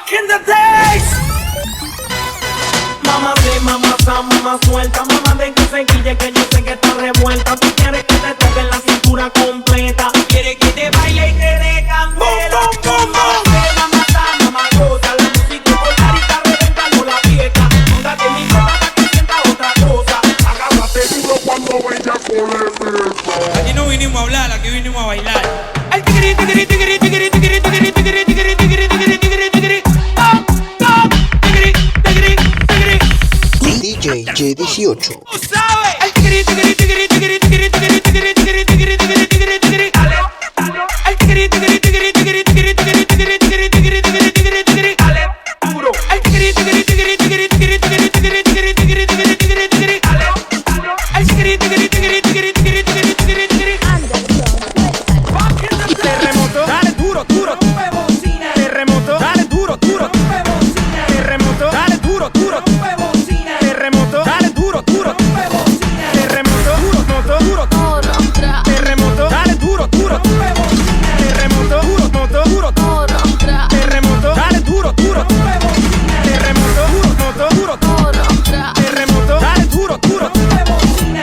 Back in the days. Mamá sí, mamá sa, mamá suelta. Mamá de que se guille que yo sé que está revuelta. Tú quieres que te toque la cintura completa. Quieres que te baile y te dé candela. Mamá sí, mamá sa, mamá goza. La música por carita reventando la fiesta. Póngate mi ropa para que sienta otra cosa. Agárrate duro cuando vaya con el fiesta. Aquí no vinimos a hablar, aquí vinimos a bailar. El tigri, tigri, tigri, tigri, tigri, tigri, tigri, tigri, tigri, tigri, tigri, tigri. Top, top, tigri, tigri, tigri. DJ J18. Tú sabes. El tigri, tigri, tigri, tigri, tigri, tigri, tigri, tigri, tigri, tigri, tigri, tigri. Dale, dale. El tigri, tigri, tigri, tigri, tigri, tigri, tigri, tigri, tigri, tigri, tigri, tigri. Dale, duro. El tigri, tigri, tigri, tigri, tigri, tigri, tigri, tigri, tigri, tigri, tigri, tigri. Dale, dale. El tigri, tigri, tigri, tigri, tigri, tigri, tigri, tigri. Terremoto, dale duro, duro. Terremoto, dale duro, duro. Terremoto, dale duro, duro. Terremoto, dale duro, duro. Terremoto, duro, moto, duro. Terremoto, dale duro, duro. Terremoto, duro, moto, duro. Terremoto, dale duro, duro. Terremoto, duro, moto, duro. Terremoto, dale duro, duro.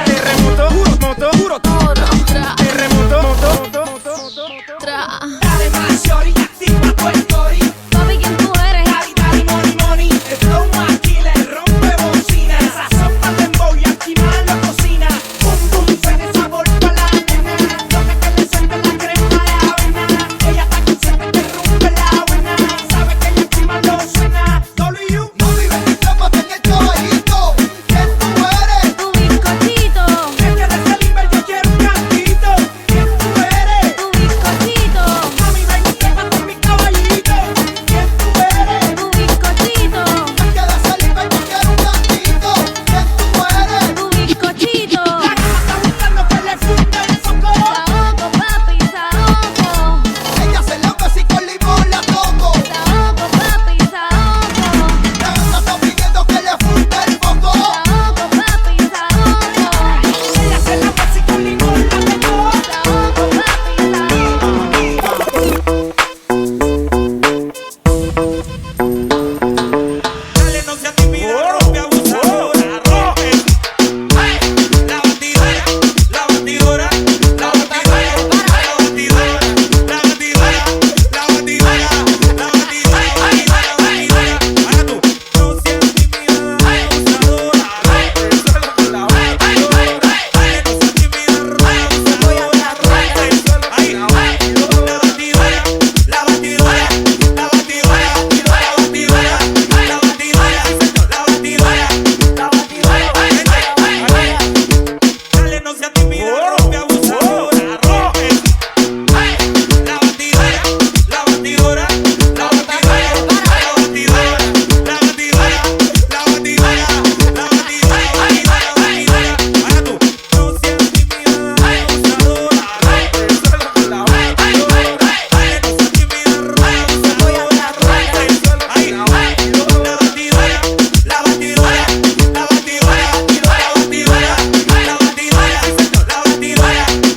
Terremoto, duro, moto, duro. Terremoto, moto. Dale más, shorty, activa tu story. Papi, ¿quién tú eres? Dale, dale, money, money. El flow más killer, rompe bocina. Esa sopa de dembow y activar la cocina. Boom, boom, suena el sabor pa' la nena. Loca que le suelta la crema a la avena. Ella está que siempre te rompe la buena. Sabe que ella activa lo suena. W. No vives ni tapas en el caballito. ¿Quién tú eres? Tu bizcochito, Desde de Saliver yo quiero un cantito. ¿Quién tú eres? tu bizcochito, Mami, ven y lleva con mi caballito. ¿Quién tú eres? tu bizcochito, Que de saliva yo quiero un cantito. ¿Quién tú eres? tu bizcochito. La que está buscando que le funda el foco. Saoco, papi, saoco. Ella se lava así con limón la toco. Saoco, papi, saoco. La gata está pidiendo que le funda el foco. Saoco, papi, saoco. Ella se la pasa y con limón la tocó. Saoco, papi, saoco. Dale, no seas tímida, rompe abusadora, rompe. La batidora, la batidora, la batidora, la batidora, la batidora, la batidora, la batidora. Ahora tú, no seas tímida, abusadora, rompe. La batidora, dale, no seas tímida, rompe abusadora, rompe. Ahí, la batidora, la batidora, la batidora, la batidora, la batidora, la batidora. Dale, no seas tímida, rompe abusadora, rompe. La batidora, la batidora, la batidora, la batidora, la batidora, la batidora, la batidora. Ahora tú, no seas tímida, abusadora, rompe. La batidora, dale, no seas tímida, rompe abusadora, rompe. Ahí, la batidora, la batidora, la batidora,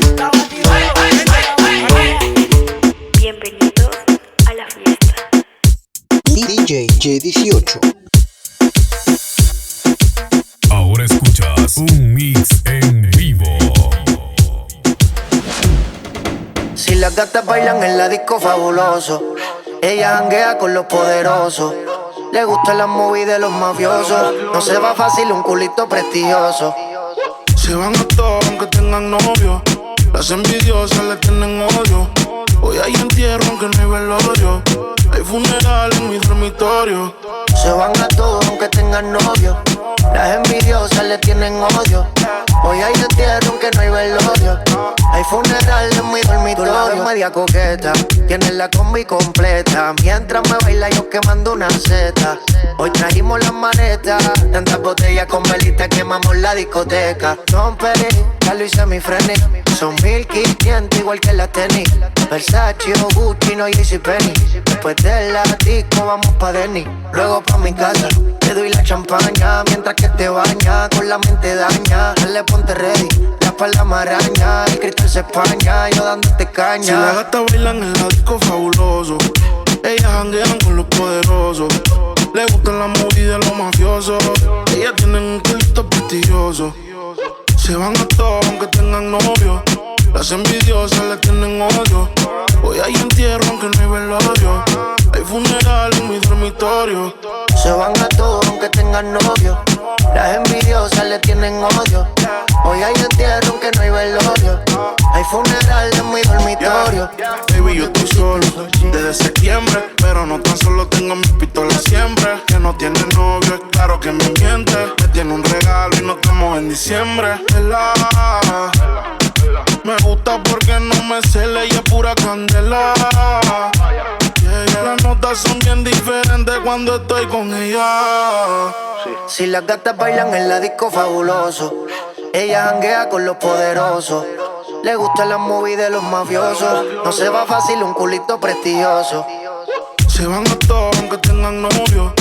la batidora, la batidora. Bienvenidos a la fiesta. DJ J18. Ahora escuchas un mix en vivo. Si las gatas bailan en la disco fabuloso, ella janguea con los poderosos. Le gustan las movies de los mafiosos. No se va fácil un culito prestigioso. Se van a todos aunque tengan novio. Las envidiosas le tienen odio. Hoy hay entierro aunque no hay velorio. Hay funeral en mi dormitorio. Se van a todos aunque tengan novio. Las envidiosas le tienen odio. Hoy hay entierro aunque no hay velorio. Hay funeral en mi dormitorio. Media coqueta, tiene la combi completa. Mientras me baila yo quemando una seta. Hoy trajimos las maletas. Tantas botellas con velitas quemamos la discoteca. Don Peri, ya lo hice mi freni. Son 1500 igual que la tenis. Versace o Gucci, no JCPenney. Después de la disco vamos pa' Denny. Luego pa' mi casa, te doy la champaña. Mientras que te baña, con la mente daña. Dale, ponte ready, la espalda maraña. El cristal se españa, yo dándote caña. Si las gatas bailan en la disco fabuloso, Ellas janguean con los poderosos. Le gustan las movies de los mafiosos. Ellas tienen un culto prestigioso. Se van a todos aunque tengan novio. Las envidiosas le tienen odio. Hoy hay entierro aunque no hay velorio. Hay funeral en mi dormitorio. Se van a todos aunque tengan novio. Las envidiosas le tienen odio. Hoy hay entierro aunque no hay velorio. Hay funeral en mi dormitorio. Baby, yo estoy solo desde septiembre, pero no tan solo tengo mis pistolas siempre. Que no tiene novio, es claro que me miente. Me tiene un regalo y no estamos en diciembre. Me gusta porque no me cela y es pura candela. Las notas son bien diferentes cuando estoy con ella. Si las gatas bailan en la disco fabuloso, ella janguea con los poderosos. Le gustan las movies de los mafiosos. No se va fácil un culito prestigioso. Se van a todos aunque tengan novio.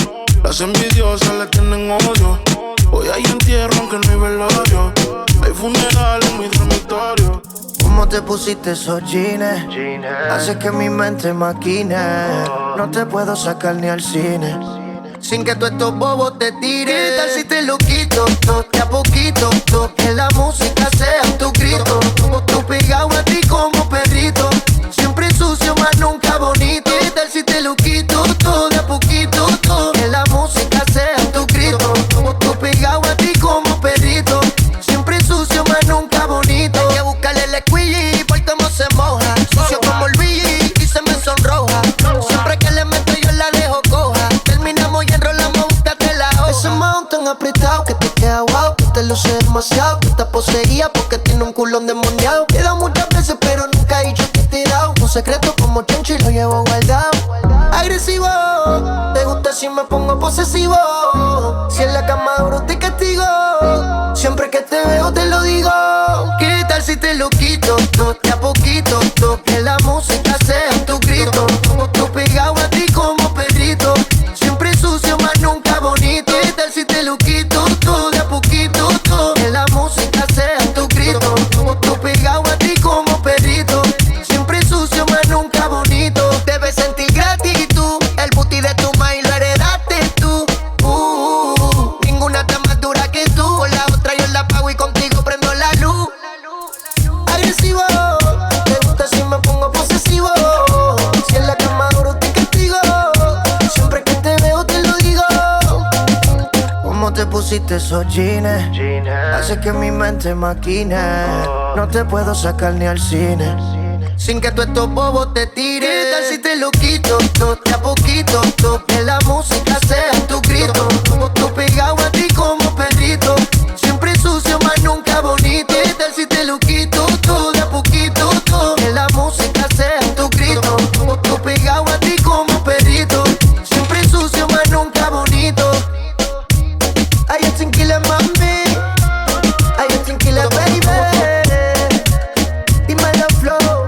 Las envidiosas le tienen odio. Hoy hay entierro aunque no hay velorio. Hay funeral en mi dormitorio. ¿Cómo te pusiste esos jeans? Haces que mi mente maquine. No te puedo sacar ni al cine sin que tú estos bobos te tires. ¿Qué tal si te lo quito? De a poquito, que la música sea tu grito. Tú pegado a ti como perrito. Siempre sucio, más nunca bonito. ¿Qué tal si te lo quito? De a poquito, que la música sea tu grito. Tú pegado a ti como perrito. Siempre sucio, más nunca bonito. Hay que buscarle el squeegee por cómo se moja. Sucio como Luigi y se me sonroja. Siempre que le meto yo la dejo coja. Terminamos y enrolamos, búscate la hoja. Ese mount tan apretado que te queda guau. Que te lo sé demasiado, que está poseída porque tiene un culo endemoniado. He dado muchas veces pero nunca he dicho que te he dado. Un secreto como Chencho y lo llevo guardado. Agresivo, te gusta si me pongo posesivo. Si en la cama duro te castigo. Siempre que te veo te lo digo. ¿Qué tal si te lo quito? De a poquito, que la música sea tu grito. Tú pegado a ti como perrito. Siempre sucio, más nunca bonito. ¿Qué tal si te lo quito? De a poquito, que la música sea tu grito. Tú pegado a ti como perrito. Siempre sucio, más nunca bonito. Debes sentir gratitud. El booty de tu maíz lo heredaste tú. Ninguna está más dura que tú. Con la otra yo la pago y contigo prendo la luz. Agresivo, te gusta si me pongo posesivo. Si en la cama duro te castigo. Siempre que te veo te lo digo. ¿Cómo te pusiste esos jeans? Hace que mi mente maquine. No te puedo sacar ni al cine sin que tú estos bobos te tires. ¿Qué tal si te lo quito? De a poquito, que la música sea tu grito. Tú pegado a ti como perrito. Siempre sucio, más nunca bonito. ¿Qué tal si te lo quito? De a poquito, que la música sea tu grito. Tú pegado a ti como perrito. Siempre sucio, más nunca bonito. Ay, yo sin que la mami. Ay, yo sin que la baby. Dímelo flow.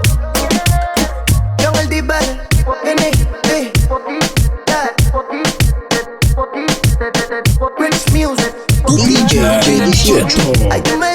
John el Diver. Rich Music. DJ J18. Ay, tú me